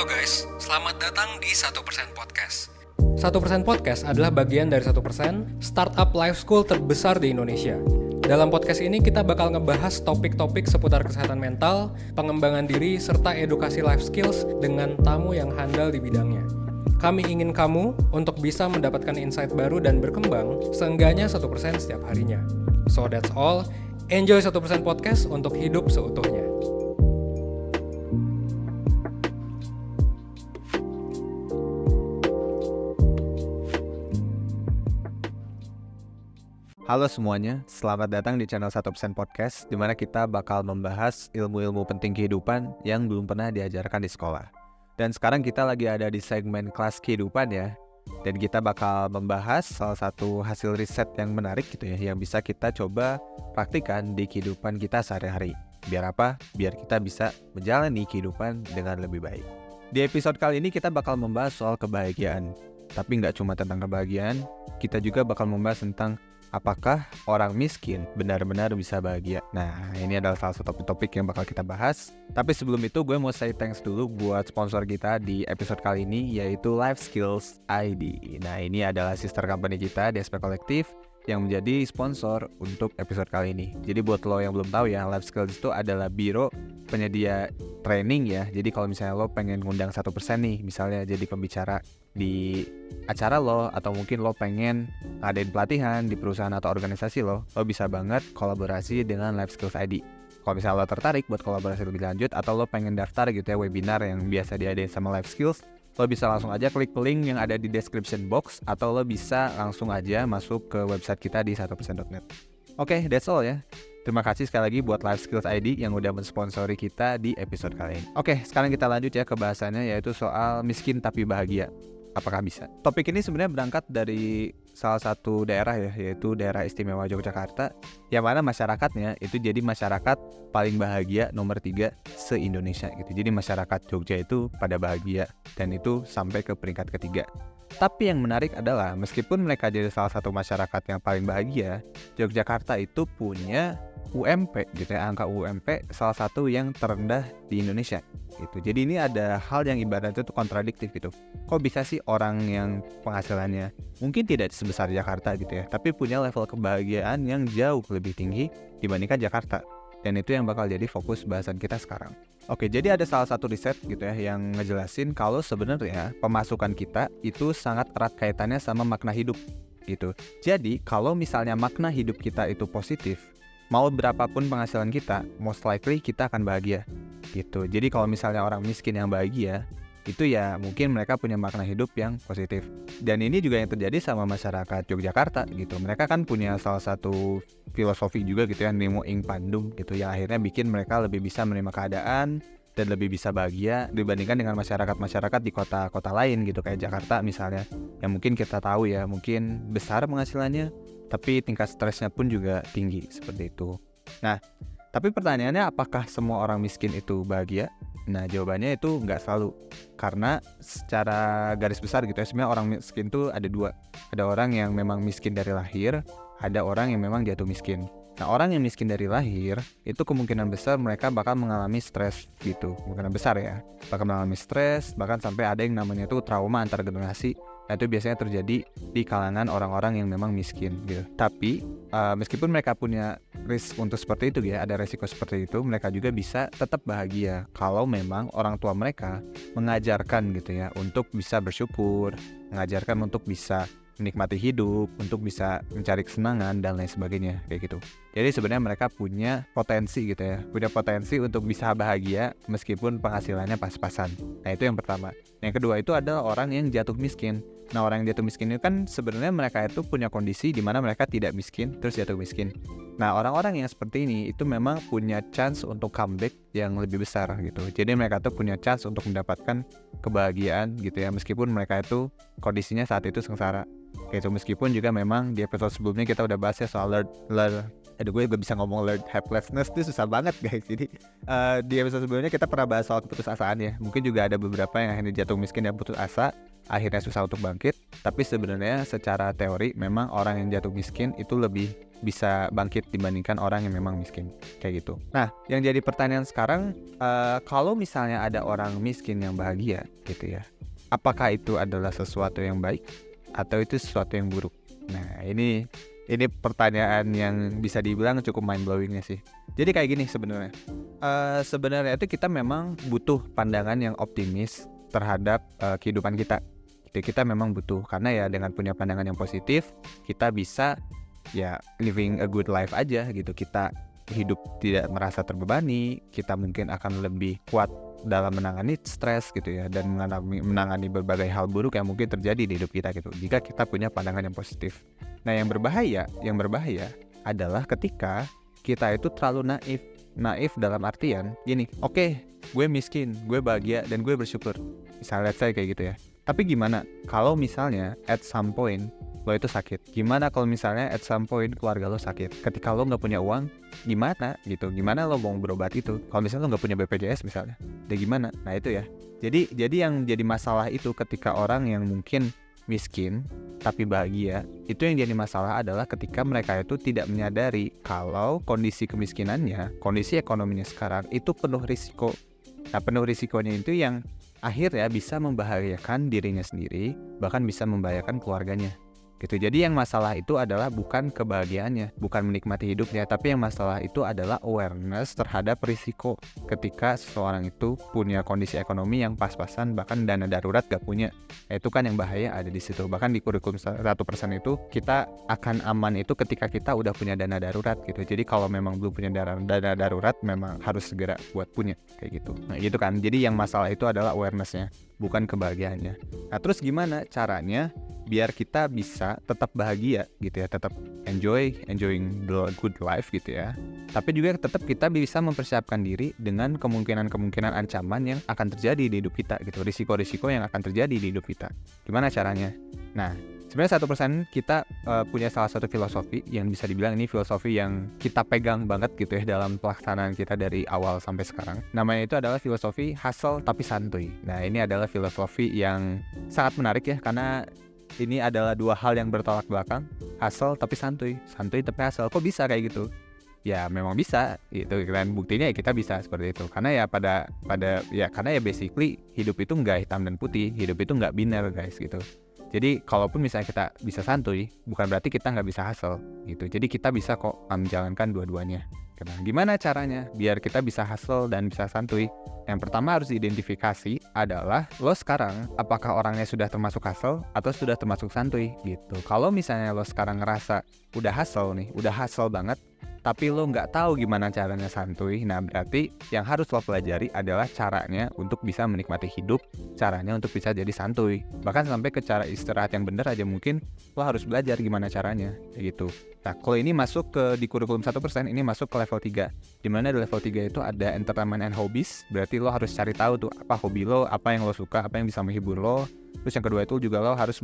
guys, selamat datang di 1% Podcast. 1% Podcast adalah bagian dari 1% startup life school terbesar di Indonesia. Dalam podcast ini kita bakal ngebahas topik-topik seputar kesehatan mental, pengembangan diri, serta edukasi life skills dengan tamu yang handal di bidangnya. Kami ingin kamu untuk bisa mendapatkan insight baru dan berkembang seenggaknya 1% setiap harinya. So that's all. Enjoy 1% Podcast untuk hidup seutuhnya. Halo semuanya, selamat datang di channel 1% Podcast, di mana kita bakal membahas ilmu-ilmu penting kehidupan yang belum pernah diajarkan di sekolah. Dan sekarang kita lagi ada di segmen kelas kehidupan ya, dan kita bakal membahas salah satu hasil riset yang menarik gitu ya, yang bisa kita coba praktikan di kehidupan kita sehari-hari. Biar apa? Biar kita bisa menjalani kehidupan dengan lebih baik. Di episode kali ini kita bakal membahas soal kebahagiaan. Tapi nggak cuma tentang kebahagiaan, kita juga bakal membahas tentang apakah orang miskin benar-benar bisa bahagia? Nah, ini adalah salah satu topik yang bakal kita bahas. Tapi sebelum itu, gue mau say thanks dulu buat sponsor kita di episode kali ini, yaitu Life Skills ID. Nah, ini adalah sister company kita di SP Kolektif yang menjadi sponsor untuk episode kali ini. Jadi buat lo yang belum tahu ya, Life Skills itu adalah biro penyedia training ya. Jadi kalau misalnya lo pengen ngundang 1% nih, misalnya jadi pembicara di acara lo, atau mungkin lo pengen ngadain pelatihan di perusahaan atau organisasi lo bisa banget kolaborasi dengan Life Skills ID. Kalau misalnya lo tertarik buat kolaborasi lebih lanjut, atau lo pengen daftar gitu ya webinar yang biasa diadain sama Life Skills, lo bisa langsung aja klik link yang ada di description box, atau lo bisa langsung aja masuk ke website kita di 1%.net. Oke, that's all ya. Terima kasih sekali lagi buat Life Skills ID yang udah mensponsori kita di episode kali ini. Oke, sekarang kita lanjut ya ke bahasannya, yaitu soal miskin tapi bahagia. Apakah bisa? Topik ini sebenarnya berangkat dari salah satu daerah ya, yaitu daerah istimewa Yogyakarta, yang mana masyarakatnya itu jadi masyarakat paling bahagia nomor 3 se-Indonesia gitu. Jadi masyarakat Jogja itu pada bahagia, dan itu sampai ke peringkat ketiga. Tapi yang menarik adalah meskipun mereka jadi salah satu masyarakat yang paling bahagia, Yogyakarta itu punya UMP gitu ya, angka UMP salah satu yang terendah di Indonesia gitu. Jadi ini ada hal yang ibaratnya itu kontradiktif gitu. Kok bisa sih orang yang penghasilannya mungkin tidak sebesar Jakarta gitu ya, tapi punya level kebahagiaan yang jauh lebih tinggi dibandingkan Jakarta? Dan itu yang bakal jadi fokus bahasan kita sekarang. Oke, jadi ada salah satu riset gitu ya yang ngejelasin kalau sebenarnya pemasukan kita itu sangat erat kaitannya sama makna hidup gitu. Jadi kalau misalnya makna hidup kita itu positif, mau berapapun penghasilan kita, most likely kita akan bahagia gitu. Jadi kalau misalnya orang miskin yang bahagia, itu ya mungkin mereka punya makna hidup yang positif. Dan ini juga yang terjadi sama masyarakat Yogyakarta gitu. Mereka kan punya salah satu filosofi juga gitu ya, Nemo ing Pandum gitu, yang akhirnya bikin mereka lebih bisa menerima keadaan dan lebih bisa bahagia dibandingkan dengan masyarakat-masyarakat di kota-kota lain gitu, kayak Jakarta misalnya, yang mungkin kita tahu ya mungkin besar penghasilannya, tapi tingkat stresnya pun juga tinggi seperti itu. Nah, tapi pertanyaannya, apakah semua orang miskin itu bahagia? Nah, jawabannya itu nggak selalu. Karena secara garis besar gitu ya, sebenarnya orang miskin itu ada dua. Ada orang yang memang miskin dari lahir, ada orang yang memang jatuh miskin. Nah, orang yang miskin dari lahir, itu kemungkinan besar mereka bakal mengalami stres gitu. Kemungkinan besar ya, bakal mengalami stres, bahkan sampai ada yang namanya itu trauma antar generasi. Nah, itu biasanya terjadi di kalangan orang-orang yang memang miskin gitu. Tapi meskipun mereka punya risk untuk seperti itu ya, ada resiko seperti itu, mereka juga bisa tetap bahagia kalau memang orang tua mereka mengajarkan gitu ya untuk bisa bersyukur, mengajarkan untuk bisa menikmati hidup, untuk bisa mencari kesenangan dan lain sebagainya kayak gitu. Jadi sebenarnya mereka punya potensi gitu ya, punya potensi untuk bisa bahagia meskipun penghasilannya pas-pasan. Nah, itu yang pertama. Yang kedua itu adalah orang yang jatuh miskin. Nah, orang yang jatuh miskin itu kan sebenarnya mereka itu punya kondisi di mana mereka tidak miskin terus jatuh miskin. Nah, orang-orang yang seperti ini itu memang punya chance untuk comeback yang lebih besar gitu. Jadi mereka tuh punya chance untuk mendapatkan kebahagiaan gitu ya, meskipun mereka itu kondisinya saat itu sengsara gitu. Meskipun juga memang di episode sebelumnya kita udah bahas ya soal gue juga bisa ngomong learned helplessness, itu susah banget guys. Jadi di episode sebelumnya kita pernah bahas soal keputusasaan ya. Mungkin juga ada beberapa yang akhirnya jatuh miskin dan putus asa akhirnya susah untuk bangkit. Tapi sebenarnya secara teori memang orang yang jatuh miskin itu lebih bisa bangkit dibandingkan orang yang memang miskin, kayak gitu. Nah, yang jadi pertanyaan sekarang, kalau misalnya ada orang miskin yang bahagia gitu ya, apakah itu adalah sesuatu yang baik atau itu sesuatu yang buruk? Nah, ini pertanyaan yang bisa dibilang cukup mind blowingnya sih. Jadi kayak gini sebenarnya. Sebenarnya itu kita memang butuh pandangan yang optimis terhadap kehidupan kita. Kita memang butuh, karena ya dengan punya pandangan yang positif, kita bisa ya living a good life aja gitu. Kita hidup tidak merasa terbebani, kita mungkin akan lebih kuat dalam menangani stres gitu ya, dan menangani berbagai hal buruk yang mungkin terjadi di hidup kita gitu, jika kita punya pandangan yang positif. Nah, yang berbahaya adalah ketika kita itu terlalu naif dalam artian gini, oke, gue miskin, gue bahagia, dan gue bersyukur. Misalnya saya kayak gitu ya. Tapi gimana kalau misalnya at some point lo itu sakit? Gimana kalau misalnya at some point keluarga lo sakit? Ketika lo nggak punya uang, gimana gitu? Gimana lo mau berobat itu? Kalau misalnya lo nggak punya BPJS misalnya, udah gimana? Nah itu ya. Jadi yang jadi masalah itu ketika orang yang mungkin miskin tapi bahagia, itu yang jadi masalah adalah ketika mereka itu tidak menyadari kalau kondisi kemiskinannya, kondisi ekonominya sekarang itu penuh risiko. Nah, penuh risikonya itu yang akhirnya bisa membahayakan dirinya sendiri, bahkan bisa membahayakan keluarganya gitu. Jadi yang masalah itu adalah bukan kebahagiaannya, bukan menikmati hidupnya, tapi yang masalah itu adalah awareness terhadap risiko ketika seseorang itu punya kondisi ekonomi yang pas-pasan, bahkan dana darurat gak punya. Itu kan yang bahaya ada di situ. Bahkan di kurikulum 1% itu kita akan aman itu ketika kita udah punya dana darurat gitu. Jadi kalau memang belum punya dana darurat, memang harus segera buat punya kayak gitu. Nah gitu kan. Jadi yang masalah itu adalah awarenessnya, bukan kebahagiaannya. Nah terus gimana caranya biar kita bisa tetap bahagia gitu ya, tetap enjoying the good life gitu ya, tapi juga tetap kita bisa mempersiapkan diri dengan kemungkinan ancaman yang akan terjadi di hidup kita gitu, risiko-risiko yang akan terjadi di hidup kita. Gimana caranya? Nah, sebenarnya 1% kita punya salah satu filosofi yang bisa dibilang ini filosofi yang kita pegang banget gitu ya dalam pelaksanaan kita dari awal sampai sekarang. Namanya itu adalah filosofi hustle tapi santuy. Nah, ini adalah filosofi yang sangat menarik ya, karena ini adalah dua hal yang bertolak belakang. Hustle tapi santuy tapi hustle. Kok bisa kayak gitu? Ya memang bisa gitu, dan buktinya ya kita bisa seperti itu. Karena ya karena ya basically hidup itu nggak hitam dan putih, hidup itu nggak biner guys gitu. Jadi kalaupun misalnya kita bisa santuy, bukan berarti kita nggak bisa hustle gitu. Jadi kita bisa kok menjalankan dua-duanya. Nah, gimana caranya biar kita bisa hustle dan bisa santuy? Yang pertama harus diidentifikasi adalah lo sekarang apakah orangnya sudah termasuk hustle atau sudah termasuk santuy gitu. Kalau misalnya lo sekarang ngerasa udah hustle banget, tapi lo nggak tahu gimana caranya santuy, nah berarti yang harus lo pelajari adalah caranya untuk bisa menikmati hidup, caranya untuk bisa jadi santuy. Bahkan sampai ke cara istirahat yang benar aja mungkin lo harus belajar gimana caranya, kayak gitu. Nah, kalau ini masuk di kurikulum 1%, ini masuk ke level 3. Dimana di level 3 itu ada entertainment and hobbies, berarti lo harus cari tahu tuh apa hobi lo, apa yang lo suka, apa yang bisa menghibur lo. Terus yang kedua itu juga lo harus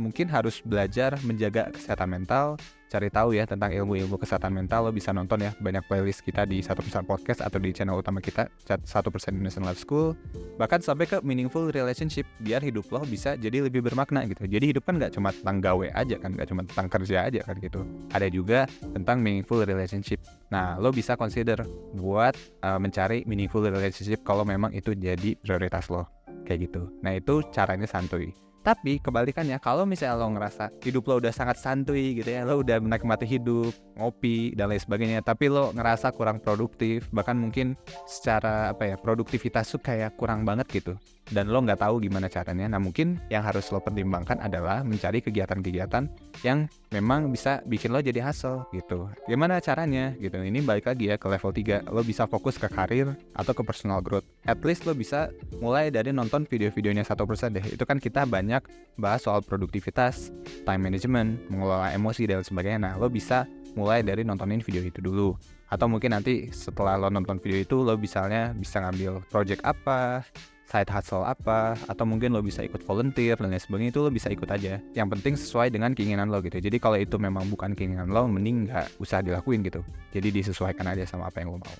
belajar menjaga kesehatan mental, cari tahu ya tentang ilmu-ilmu kesehatan mental. Lo bisa nonton ya banyak playlist kita di 1% podcast atau di channel utama kita 1% Indonesian Life School. Bahkan sampai ke meaningful relationship, biar hidup lo bisa jadi lebih bermakna gitu. Jadi hidup kan gak cuma tentang gawe aja kan, gak cuma tentang kerja aja kan gitu. Ada juga tentang meaningful relationship. Nah, lo bisa consider buat mencari meaningful relationship kalau memang itu jadi prioritas lo, kayak gitu. Nah, itu caranya santuy. Tapi kebalikannya, kalau misalnya lo ngerasa hidup lo udah sangat santuy gitu ya, lo udah menikmati hidup, ngopi dan lain sebagainya, tapi lo ngerasa kurang produktif, bahkan mungkin secara produktivitas tuh kayak kurang banget gitu, dan lo nggak tahu gimana caranya. Nah, mungkin yang harus lo pertimbangkan adalah mencari kegiatan-kegiatan yang memang bisa bikin lo jadi hustle gitu. Gimana caranya gitu? Ini balik lagi ya ke level 3. Lo bisa fokus ke karir atau ke personal growth. At least lo bisa mulai dari nonton video-videonya 1% deh. Itu kan kita banyak bahas soal produktivitas, time management, mengelola emosi dan sebagainya. Nah, lo bisa mulai dari nontonin video itu dulu. Atau mungkin nanti setelah lo nonton video itu, lo bisa ngambil project apa, side hustle apa, atau mungkin lo bisa ikut volunteer dan lain sebagainya. Itu lo bisa ikut aja. Yang penting sesuai dengan keinginan lo gitu. Jadi kalau itu memang bukan keinginan lo, mending gak usah dilakuin gitu. Jadi disesuaikan aja sama apa yang lo mau.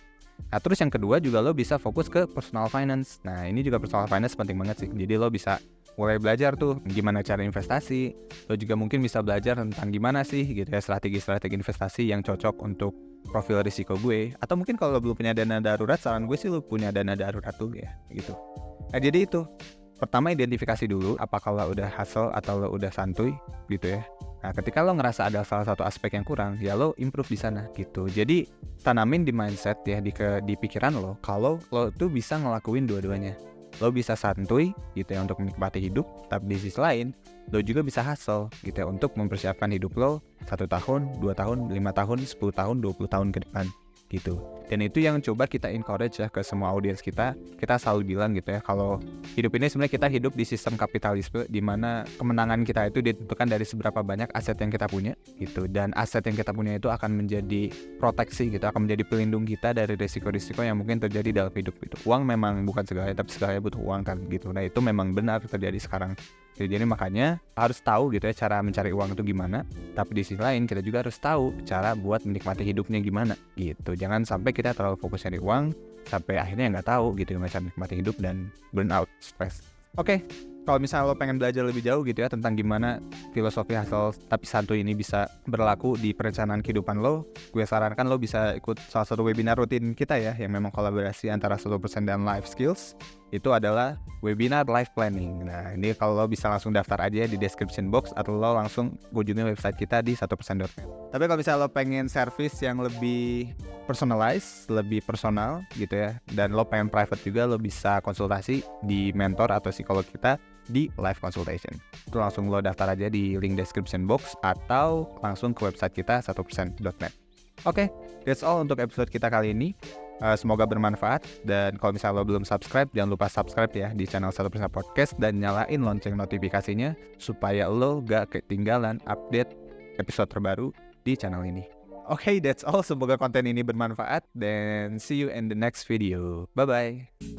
Nah, terus yang kedua juga lo bisa fokus ke personal finance. Nah, ini juga personal finance penting banget sih. Jadi lo bisa mulai belajar tuh gimana cara investasi. Lo juga mungkin bisa belajar tentang gimana sih gitu ya strategi-strategi investasi yang cocok untuk profil risiko gue. Atau mungkin kalau lo belum punya dana darurat, saran gue sih lo punya dana darurat dulu ya gitu. Nah jadi itu, pertama identifikasi dulu apakah lo udah hustle atau lo udah santuy gitu ya. Nah ketika lo ngerasa ada salah satu aspek yang kurang, ya lo improve di sana gitu. Jadi tanamin di mindset ya, di pikiran lo kalau lo tuh bisa ngelakuin dua-duanya. Lo bisa santuy gitu ya untuk menikmati hidup, tapi di sisi lain lo juga bisa hustle gitu ya untuk mempersiapkan hidup lo 1 tahun, 2 tahun, 5 tahun, 10 tahun, 20 tahun ke depan gitu. Dan itu yang coba kita encourage ya ke semua audiens kita. Kita selalu bilang gitu ya, kalau hidup ini sebenarnya kita hidup di sistem kapitalisme di mana kemenangan kita itu ditentukan dari seberapa banyak aset yang kita punya gitu. Dan aset yang kita punya itu akan menjadi proteksi gitu, akan menjadi pelindung kita dari risiko-risiko yang mungkin terjadi dalam hidup itu. Uang memang bukan segalanya, tapi segalanya butuh uang kan gitu. Nah itu memang benar terjadi sekarang. Jadi makanya harus tahu gitu ya cara mencari uang itu gimana. Tapi di sisi lain kita juga harus tahu cara buat menikmati hidupnya gimana gitu. Jangan sampai kita terlalu fokus cari uang sampai akhirnya nggak tahu gitu cara menikmati hidup dan burn out, stress. Oke, kalau misalnya lo pengen belajar lebih jauh gitu ya tentang gimana filosofi hustle tapi santuy ini bisa berlaku di perencanaan kehidupan lo, gue sarankan lo bisa ikut salah satu webinar rutin kita ya yang memang kolaborasi antara 1% dan Life Skills. Itu adalah webinar life planning. Nah ini kalau lo bisa langsung daftar aja di description box atau lo langsung kunjungi website kita di 1%.net. Tapi kalau misalnya lo pengen service yang lebih personalized, lebih personal gitu ya, dan lo pengen private juga, lo bisa konsultasi di mentor atau psikolog kita di live consultation. Itu langsung lo daftar aja di link description box atau langsung ke website kita 1%.net. Oke, that's all untuk episode kita kali ini. Semoga bermanfaat, dan kalau misalnya lo belum subscribe, jangan lupa subscribe ya di channel 1% Podcast dan nyalain lonceng notifikasinya supaya lo gak ketinggalan update episode terbaru di channel ini. Oke, that's all. Semoga konten ini bermanfaat dan see you in the next video. Bye-bye.